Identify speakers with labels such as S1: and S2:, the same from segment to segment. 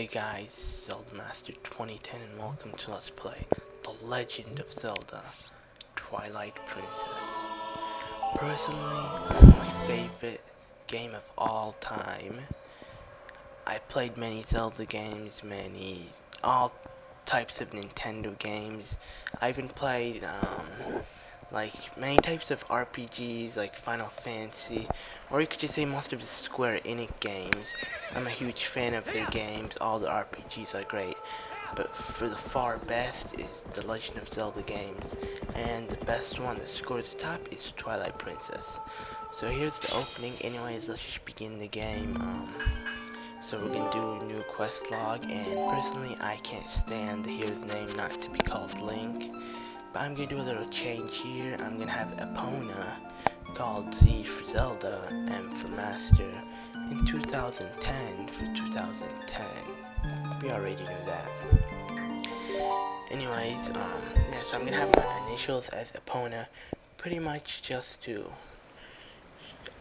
S1: Hey guys, Zelda Master 2010 and welcome to Let's Play The Legend of Zelda, Twilight Princess. Personally, this is my favorite game of all time. I played many Zelda games, all types of Nintendo games. I even played like many types of RPGs like Final Fantasy, or you could just say most of the Square Enix games. I'm a huge fan of their games, all the RPGs are great, but for the far best is the Legend of Zelda games, and the best one that scores the top is Twilight Princess. So here's the opening. Anyways, let's just begin the game. So we're gonna do a new quest log, and personally I can't stand the hero's name not to be called Link. But I'm gonna do a little change here. I'm gonna have Epona called Z for Zelda, M for Master, in 2010 for 2010. We already knew that. Anyways, yeah, so I'm gonna have my initials as Epona, pretty much just to,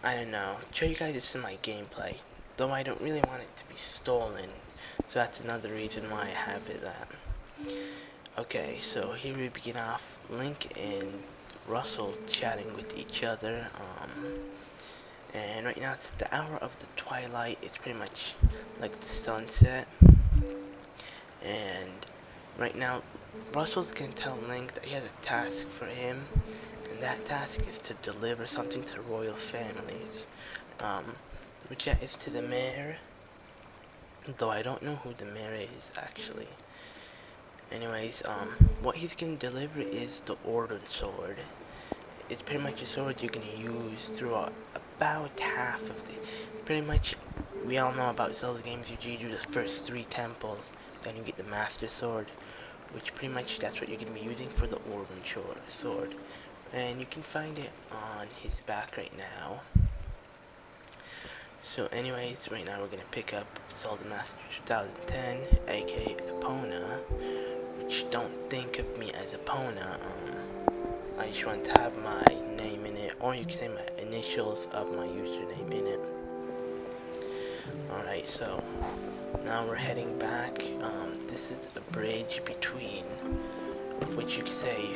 S1: I don't know, show you guys this is my gameplay. Though I don't really want it to be stolen, so that's another reason why I have it that. Okay, so here we begin off, Link and Russell chatting with each other, and right now it's the hour of the twilight. It's pretty much like the sunset, and right now Russell's gonna tell Link that he has a task for him, and that task is to deliver something to royal families, which is to the mayor, though I don't know who the mayor is actually. Anyways, what he's gonna deliver is the Ordon sword. It's pretty much a sword you're gonna use throughout about half of the. Pretty much, we all know about Zelda games. You do the first 3 temples, then you get the Master Sword, which pretty much that's what you're gonna be using for the Ordon sword. And you can find it on his back right now. So anyways, right now we're gonna pick up Zelda Master 2010, aka Epona. Don't think of me as Epona. I just want to have my name in it, or you can say my initials of my username in it. Alright, so now we're heading back. This is a bridge between, which you could say,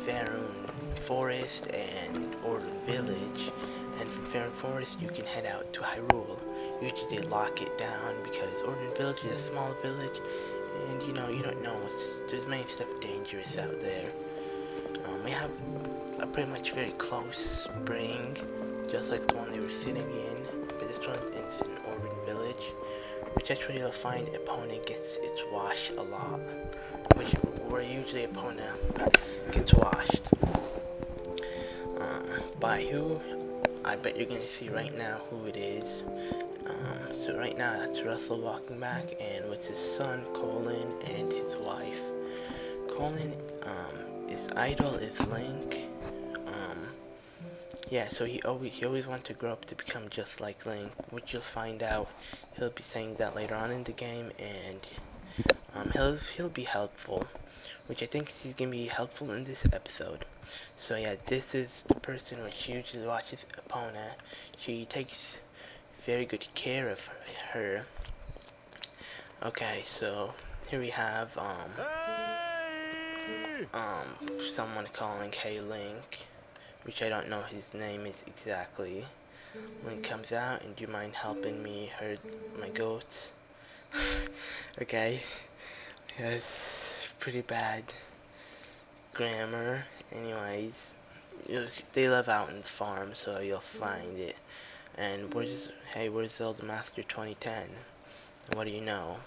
S1: Faerun Forest and Ordon Village. And from Faerun Forest you can head out to Hyrule. Usually they lock it down because Ordon Village is a small village, and you don't know there's many stuff dangerous out there. We have a pretty much very close spring, just like the one they were sitting in, but this one is in Ordon Village, which that's where you'll find Epona gets its wash a lot, where usually Epona gets washed. By who? I bet you're gonna see right now who it is. So right now that's Russell walking back, and with his son Colin and his wife. Colin, his idol is Link. Yeah, so he always wanted to grow up to become just like Link, which you'll find out. He'll be saying that later on in the game, and he'll be helpful, which I think he's gonna be helpful in this episode. So yeah, this is the person which usually watches Epona. She takes very good care of her. Okay, so here we have someone calling Hey Link, which I don't know his name is exactly. Link comes out, and do you mind helping me herd my goats? Okay, that's pretty bad grammar. Anyways, they live out in the farm, so you'll find it. And where's Zelda Master 2010? What do you know?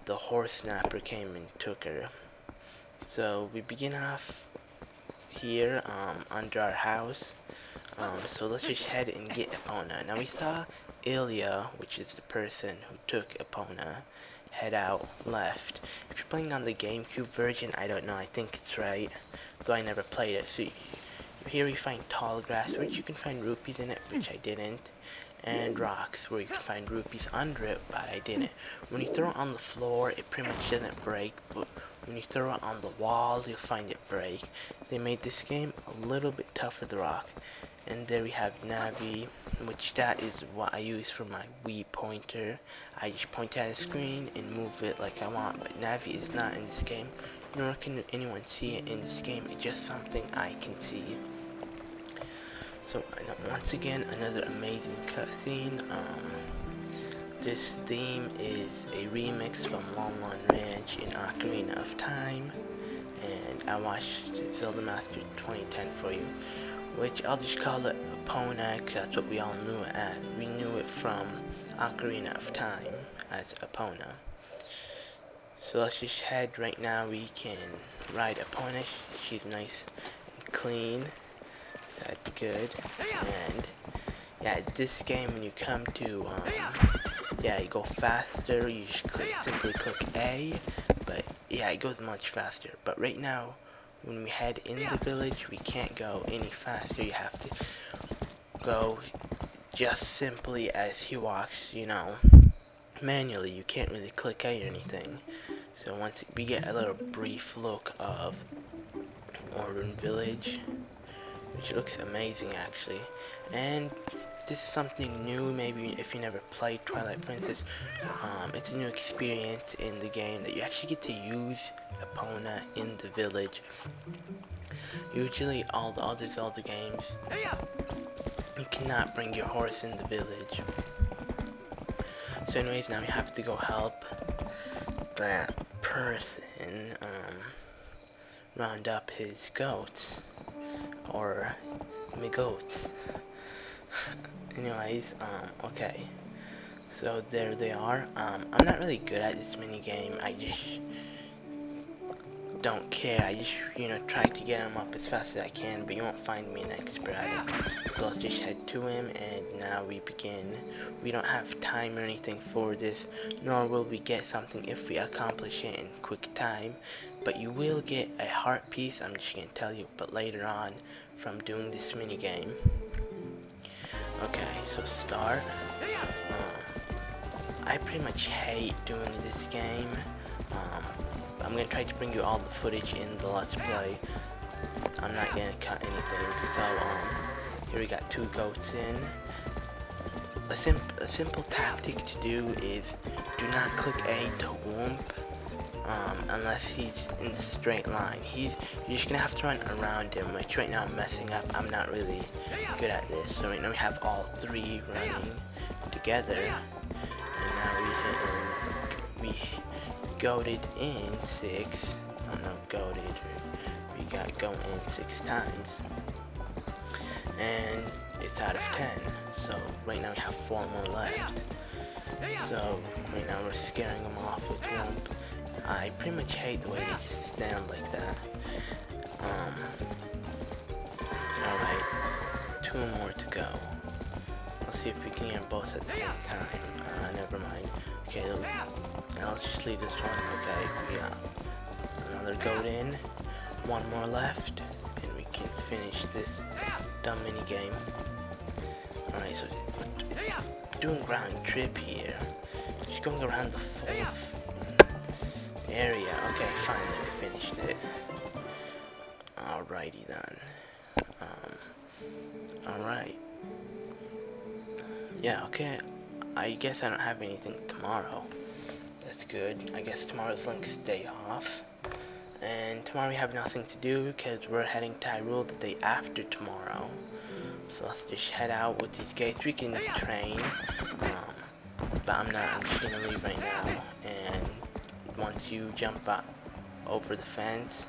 S1: The horse snapper came and took her. So we begin off here, under our house. So let's just head and get Epona. Now we saw Ilya, which is the person who took Epona, head out left. If you're playing on the GameCube version, I don't know, I think it's right, though I never played it. So here we find tall grass, which you can find rupees in it, which I didn't, and rocks, where you can find rupees under it, but I didn't. When you throw it on the floor, it pretty much doesn't break, but when you throw it on the wall, you'll find it break. They made this game a little bit tougher to rock. And there we have Navi, which that is what I use for my Wii pointer. I just point at a screen and move it like I want, but Navi is not in this game, nor can anyone see it in this game. It's just something I can see. So once again, another amazing cutscene. This theme is a remix from Lon Lon Ranch in Ocarina of Time, and I watched Zelda Master 2010 for you, which I'll just call it Epona, because that's what we all knew it as. We knew it from Ocarina of Time as Epona. So let's just head right now. We can ride Epona. She's nice and clean, so that'd be good. And yeah, this game, when you come to yeah, you go faster. You just simply click A, but yeah, it goes much faster. But right now, when we head in the village, we can't go any faster. You have to go just simply as he walks, you know, manually. You can't really click A or anything. So once we get a little brief look of Ordon Village, which looks amazing actually, and this is something new. Maybe if you never played Twilight Princess, it's a new experience in the game that you actually get to use Epona in the village. Usually all the other Zelda games, you cannot bring your horse in the village. So anyways, now we have to go help that person round up his goats, or me goats. Anyways, okay. So there they are. I'm not really good at this mini game. I just don't care. I just, you know, try to get him up as fast as I can, but you won't find me an expert at it. So let's just head to him, and now we begin. We don't have time or anything for this, nor will we get something if we accomplish it in quick time. But you will get a heart piece, I'm just gonna tell you, but later on, from doing this mini game. Okay, so start. I pretty much hate doing this game. I'm gonna try to bring you all the footage in the Let's Play. I'm not gonna cut anything. So here we got 2 goats in. A simple tactic to do is do not click A to whoomp unless he's in the straight line. You're just gonna have to run around him, which right now I'm messing up. I'm not really good at this. So right now we have all 3 running together, and now we goaded in 6. I don't know, goaded. We got going 6 times, and it's out of 10. So right now we have 4 more left. So right now we're scaring them off with whoomp. I pretty much hate the way they just stand like that. Alright, 2 more to go. Let's see if we can get both at the same time. Never mind. Okay, now let's just leave this one. Okay, we got another goat in. 1 more left, and we can finish this dumb mini game. Alright, so it's doing round trip here. Just going around the 4th area. Okay, finally we finished it. Alrighty then. Alright. Yeah, okay. I guess I don't have anything tomorrow. That's good. I guess tomorrow's Link's day off. And tomorrow we have nothing to do because we're heading to Hyrule the day after tomorrow. So let's just head out with these gates. We can train. But I'm just gonna leave right now. And once you jump up over the fence,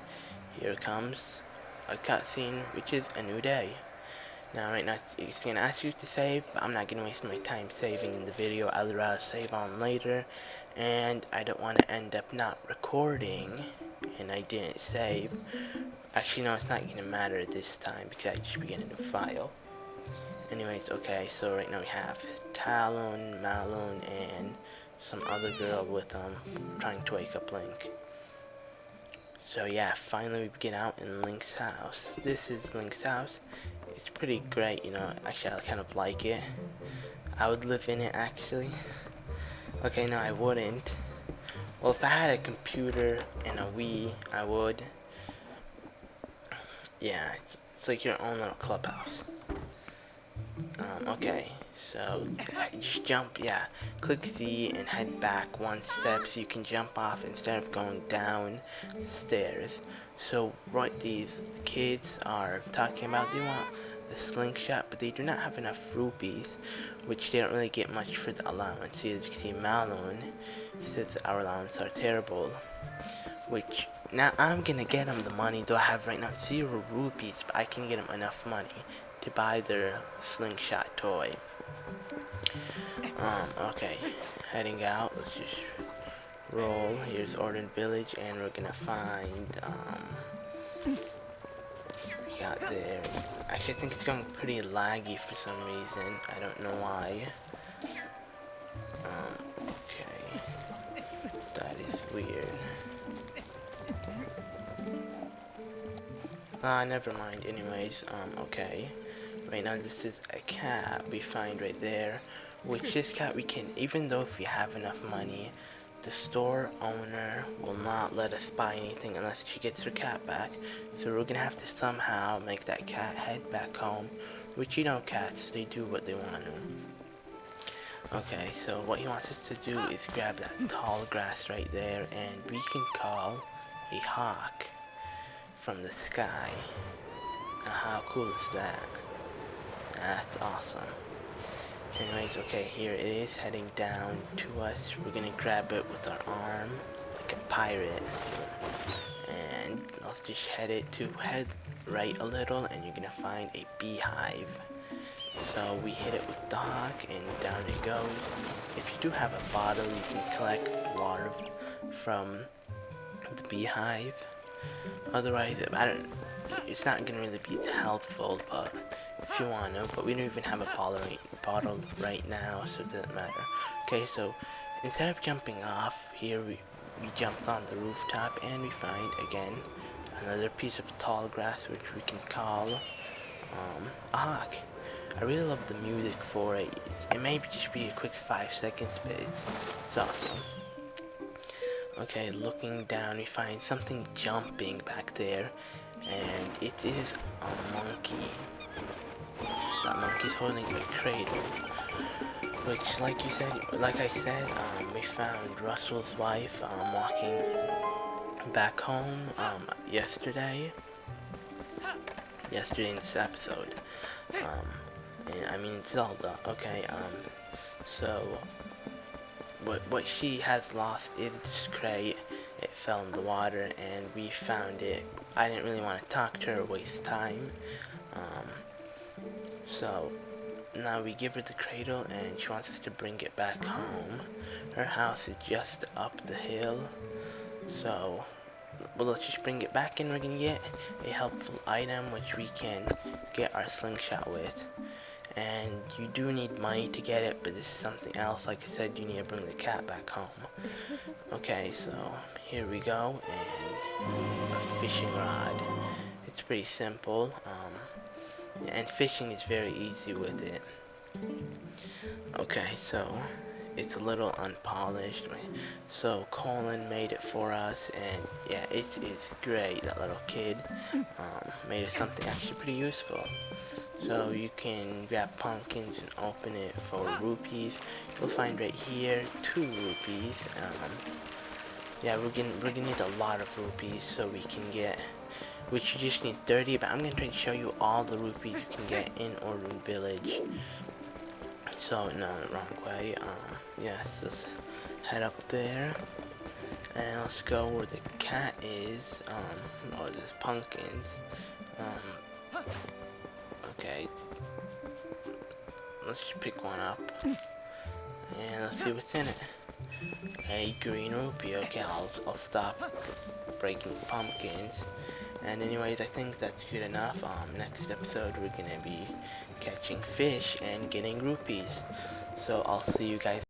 S1: here comes a cutscene, which is a new day. Now right now it's gonna ask you to save, but I'm not gonna waste my time saving in the video. I'd rather save on later, and I don't want to end up not recording and I didn't save. Actually no, it's not gonna matter this time because I just began a new file. Anyways, okay, so right now we have Talon, Malone, and some other girl with trying to wake up Link. So yeah, finally we get out in Link's house. This is Link's house. It's pretty great, you know. Actually, I kind of like it. I would live in it, actually. Okay, no, I wouldn't. Well, if I had a computer and a Wii, I would. Yeah, it's like your own little clubhouse. Okay, so just jump, yeah, click Z and head back 1 step so you can jump off instead of going down the stairs. So right, these kids are talking about they want the slingshot, but they do not have enough rupees, which they don't really get much for the allowance. So as you can see, Malone, he says our allowance are terrible, which now I'm gonna get them the money, though I have right now 0 rupees, but I can get them enough money to buy their slingshot toy. Okay, heading out, let's just roll. Here's Ordon Village, and we're gonna find, we got there. Actually, I think it's going pretty laggy for some reason. I don't know why. Okay. That is weird. Never mind. Anyways, okay. Right now, this is a cat we find right there. Which this cat we can, even though if we have enough money, the store owner will not let us buy anything unless she gets her cat back. So we're gonna have to somehow make that cat head back home. Which, you know, cats, they do what they want to. Okay, so what he wants us to do is grab that tall grass right there, and we can call a hawk from the sky. Now how cool is that? That's awesome. Anyways, okay, here it is heading down to us. We're gonna grab it with our arm like a pirate, and let's just head right a little, and you're gonna find a beehive. So we hit it with the hawk, and down it goes. If you do have a bottle, you can collect water from the beehive. Otherwise, it's not gonna really be helpful, but if you want to. But we don't even have a bottle right now, so it doesn't matter. Okay, so instead of jumping off here, we jumped on the rooftop, and we find again another piece of tall grass, which we can call a hawk. I really love the music for it. It may just be a quick 5 seconds, but it's awesome. Okay, looking down, we find something jumping back there, and it is a monkey. That monkey's holding a cradle, which, like I said, we found Russell's wife walking back home yesterday in this episode. I mean Zelda. Okay, so what she has lost is this crate. It fell in the water, and we found it. I didn't really want to talk to her or waste time. So now we give her the cradle, and she wants us to bring it back home. Her house is just up the hill, so well, let's just bring it back, and we're gonna get a helpful item which we can get our slingshot with. And you do need money to get it, but this is something else. Like I said, you need to bring the cat back home. Okay, so here we go, and a fishing rod. It's pretty simple, and fishing is very easy with it. Okay, so it's a little unpolished, so Colin made it for us, and yeah, it is great. That little kid made it something actually pretty useful. So you can grab pumpkins and open it for rupees. You'll find right here 2 rupees. Yeah, we're gonna need a lot of rupees so we can get, which you just need 30. But I'm gonna try to show you all the rupees you can get in Ordon Village. So no, wrong way. Yes, let's head up there, and let's go where the cat is. Oh, there's pumpkins. Okay, let's just pick one up, and let's see what's in it. A green rupee. Okay, I'll stop breaking pumpkins. And anyways, I think that's good enough. Next episode we're gonna be catching fish and getting rupees. So I'll see you guys